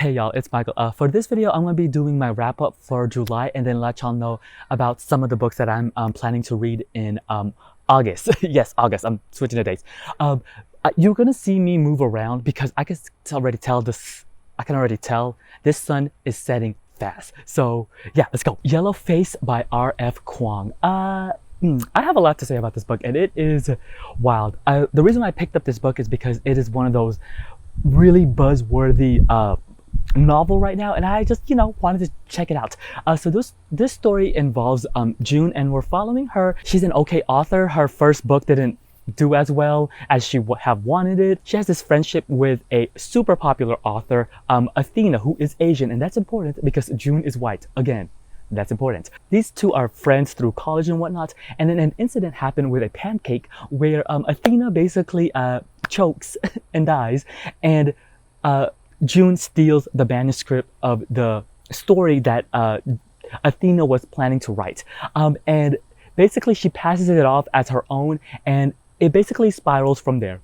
Hey y'all, it's Michael. For this video, I'm going to be doing my wrap up for July and then let y'all know about some of the books that I'm planning to read in August. Yes, August. I'm switching the dates. You're going to see me move around because I can already tell this. I can already tell this sun is setting fast. So yeah, let's go. Yellow Face by R.F. Kuang. I have a lot to say about this book and it is wild. The reason I picked up this book is because it is one of those really buzzworthy novel right now, and I just wanted to check it out. So this story involves June, and we're following her. She's an okay author. Her first book didn't do as well as she would have wanted it. She has this friendship with a super popular author, Athena, who is Asian, and that's important because June is white. Again, that's important. These two are friends through college and whatnot, and then an incident happened with a pancake where Athena basically chokes and dies, and June steals the manuscript of the story that Athena was planning to write. And basically she passes it off as her own, and it basically spirals from there.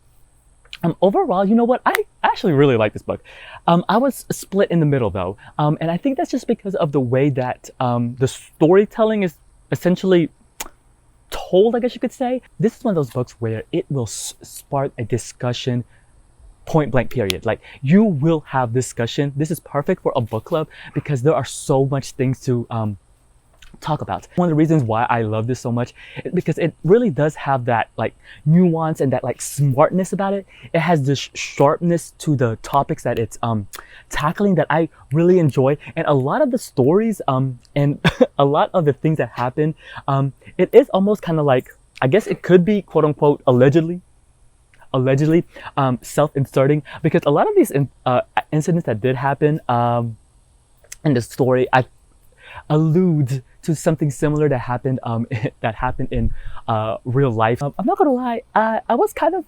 Overall, you know what? I actually really like this book. I was split in the middle though. And I think that's just because of the way that the storytelling is essentially told, I guess you could say. This is one of those books where it will spark a discussion point blank period. Like, you will have discussion. This is perfect for a book club because there are so much things to talk about. One of the reasons why I love this so much is because it really does have that like nuance and that like smartness about it. It has this sharpness to the topics that it's tackling that I really enjoy, and a lot of the stories and a lot of the things that happen, it is almost kind of like, I guess it could be quote unquote allegedly self-inserting, because a lot of these incidents that did happen in the story I allude to something similar that happened in real life. I'm not gonna lie, I was kind of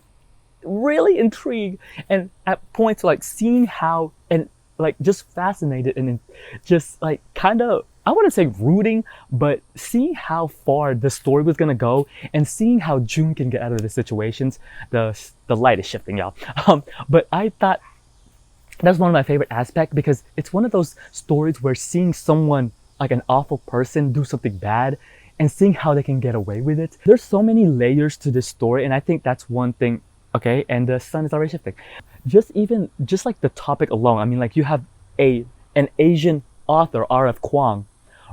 really intrigued and at points like seeing how, and like just fascinated and just like kind of, I wouldn't say rooting, but seeing how far the story was gonna go and seeing how June can get out of the situations. The light is shifting, y'all. But I thought that's one of my favorite aspects because it's one of those stories where seeing someone, like an awful person, do something bad and seeing how they can get away with it. There's so many layers to this story, and I think that's one thing. Okay, and the sun is already shifting. Just like the topic alone, I mean, like, you have an Asian author, R.F. Kuang,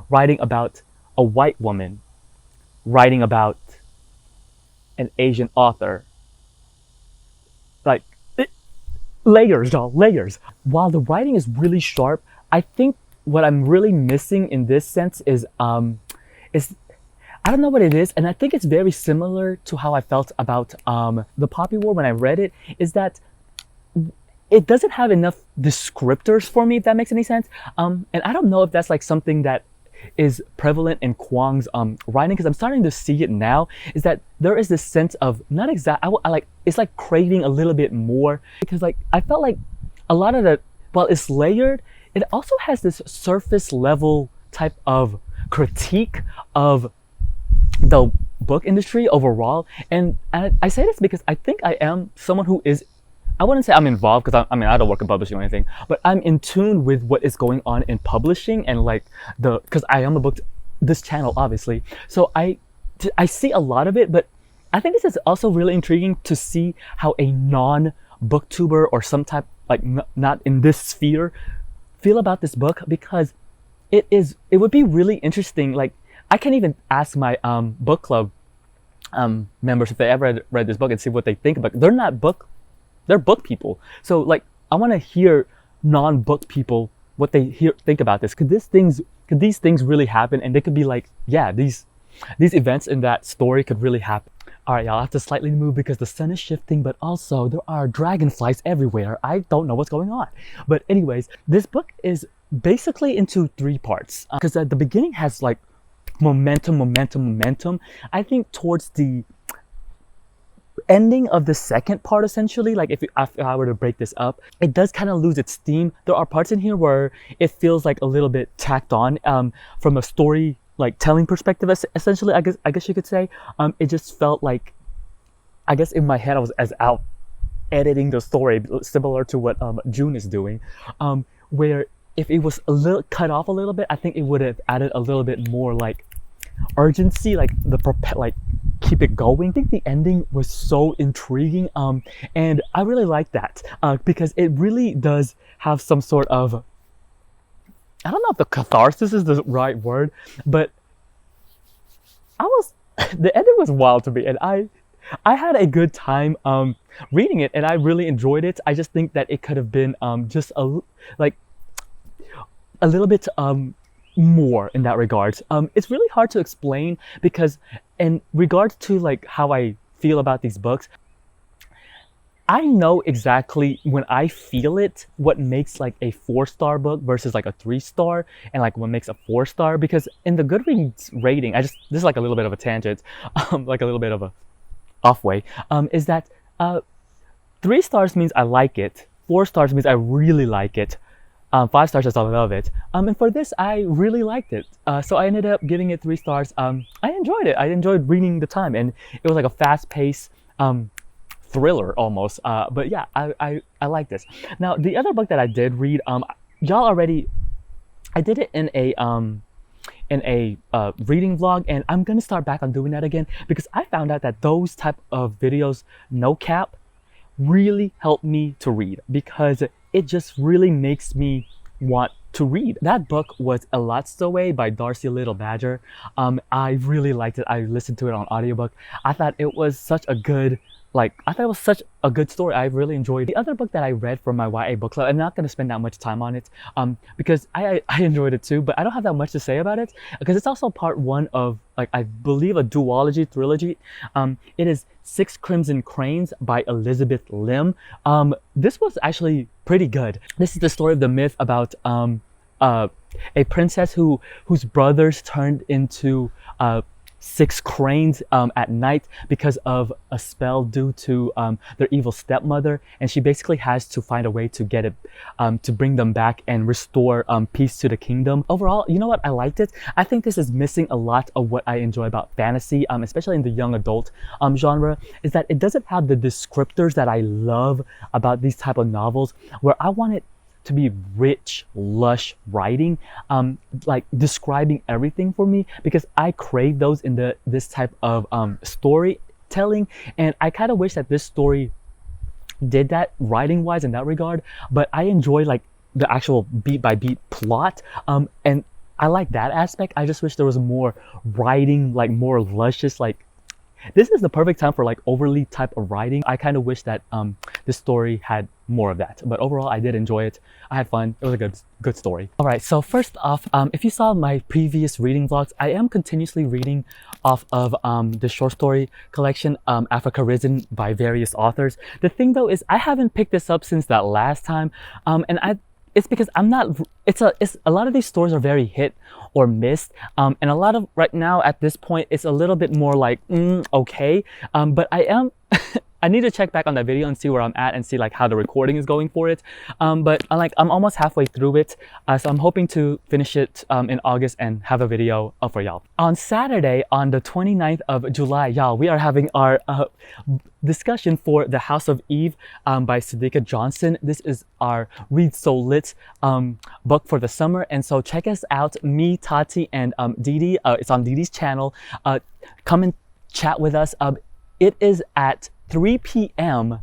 writing about a white woman writing about an Asian author. Like, layers, y'all, layers. While the writing is really sharp, I think what I'm really missing in this sense is I don't know what it is, and I think it's very similar to how I felt about The Poppy War when I read it, is that it doesn't have enough descriptors for me, if that makes any sense. And I don't know if that's like something that is prevalent in Kuang's writing, because I'm starting to see it now, is that there is this sense of not exact, I like, it's like craving a little bit more, because like I felt like a lot of the, while it's layered, it also has this surface level type of critique of the book industry overall. And I say this because I think I am someone who is, I wouldn't say I'm involved because I mean, I don't work in publishing or anything, but I'm in tune with what is going on in publishing and like because I am this channel obviously. So I see a lot of it, but I think this is also really intriguing to see how a non-booktuber or some type, like not in this sphere, feel about this book, because it would be really interesting. Like, I can't even ask my book club members if they ever read this book and see what they think about it. They're book people. So like, I want to hear non-book people what they think about this. Could these things really happen? And they could be like, yeah, these events in that story could really happen. All right, y'all, I have to slightly move because the sun is shifting, but also there are dragonflies everywhere. I don't know what's going on. But anyways, this book is basically into 3 parts, because the beginning has like momentum. I think towards the ending of the second part, essentially, like if I were to break this up, it does kind of lose its steam. There are parts in here where it feels like a little bit tacked on from a story like telling perspective, essentially, I guess you could say. It just felt like, I guess in my head I was out editing the story, similar to what June is doing. where if it was a little cut off a little bit, I think it would have added a little bit more like urgency, like like keep it going. I think the ending was so intriguing, and I really like that because it really does have some sort of, I don't know if the catharsis is the right word, but the ending was wild to me, and I had a good time reading it, and I really enjoyed it. I just think that it could have been just like a little bit more in that regard. It's really hard to explain because in regards to like how I feel about these books, I know exactly when I feel it what makes like a 4-star book versus like a 3-star, and like what makes a 4-star. Because in the Goodreads rating, this is like a little bit of a tangent, like a little bit of a off way, is that 3 stars means I like it, 4 stars means I really like it, 5 stars is I love it, and for this I really liked it, so I ended up giving it 3 stars. I enjoyed it. I enjoyed reading the time, and it was like a fast-paced thriller almost, but yeah, I like this. Now the other book that I did read, y'all already, I did it in a reading vlog, and I'm gonna start back on doing that again because I found out that those type of videos, no cap, really help me to read because it just really makes me want to read. That book was A Lot Stowaway by Darcy Little Badger. I really liked it. I listened to it on audiobook. I thought it was such a good story. I really enjoyed it. The other book that I read from my YA book club, I'm not going to spend that much time on it because I enjoyed it too, but I don't have that much to say about it because it's also part 1 of, like, I believe a duology, trilogy. It is 6 Crimson Cranes by Elizabeth Lim. This was actually pretty good. This is the story of the myth about a princess whose brothers turned into 6 cranes at night because of a spell due to their evil stepmother, and she basically has to find a way to get it to bring them back and restore peace to the kingdom. Overall, you know what, I liked it. I think this is missing a lot of what I enjoy about fantasy, especially in the young adult genre, is that it doesn't have the descriptors that I love about these type of novels, where I want it to be rich, lush writing, like describing everything for me, because I crave those in this type of storytelling, and I kind of wish that this story did that writing wise in that regard. But I enjoy like the actual beat by beat plot, and I like that aspect. I just wish there was more writing, like more luscious, like this is the perfect time for like overly type of writing. I kind of wish that this story had more of that, but overall I did enjoy it. I had fun. It was a good story. All right, so first off, if you saw my previous reading vlogs, I am continuously reading off of the short story collection Africa Risen by various authors. The thing though is I haven't picked this up since that last time, and it's because I'm not, it's a lot of these stories are very hit or miss, and a lot of right now at this point it's a little bit more like okay, but I am I need to check back on that video and see where I'm at and see like how the recording is going for it, but I'm almost halfway through it, so I'm hoping to finish it in August and have a video up for y'all. On Saturday, on the 29th of July, y'all, we are having our discussion for The House of Eve by Sadika Johnson. This is our Read So Lit book for the summer, and so check us out, me, Tati, and Didi. It's on Didi's channel. Come and chat with us. It is at 3 p.m.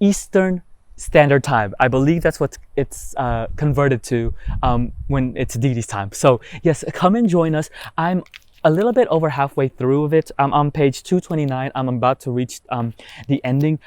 Eastern Standard Time. I believe that's what it's converted to when it's Didi's time. So yes, come and join us. I'm a little bit over halfway through of it. I'm on page 229. I'm about to reach the ending.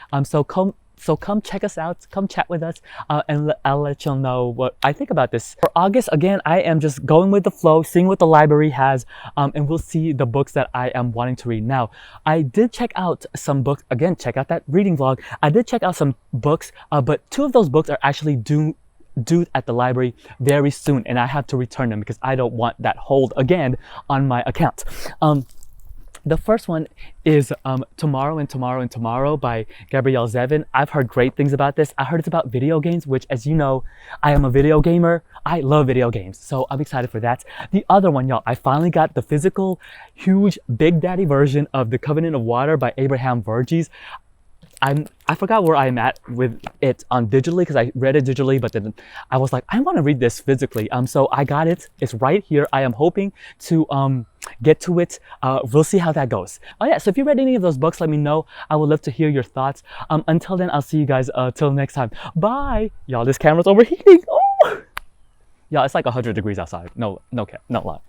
So come check us out, come chat with us, and I'll let y'all know what I think about this. For August, again, I am just going with the flow, seeing what the library has, and we'll see the books that I am wanting to read. Now, I did check out some books. Again, check out that reading vlog. I did check out some books, but 2 of those books are actually due at the library very soon, and I have to return them because I don't want that hold again on my account. The first one is Tomorrow and Tomorrow and Tomorrow by Gabrielle Zevin. I've heard great things about this. I heard it's about video games, which, as you know, I am a video gamer. I love video games, so I'm excited for that. The other one, y'all, I finally got the physical, huge, Big Daddy version of The Covenant of Water by Abraham Verghese. I forgot where I'm at with it on digitally because I read it digitally, but then I was like, I want to read this physically. So I got it. It's right here. I am hoping to get to it. We'll see how that goes. Oh yeah, so if you read any of those books, let me know. I would love to hear your thoughts. Until then, I'll see you guys till next time. Bye. Y'all, this camera's overheating. Oh! Yeah, it's like 100 degrees outside. No lie.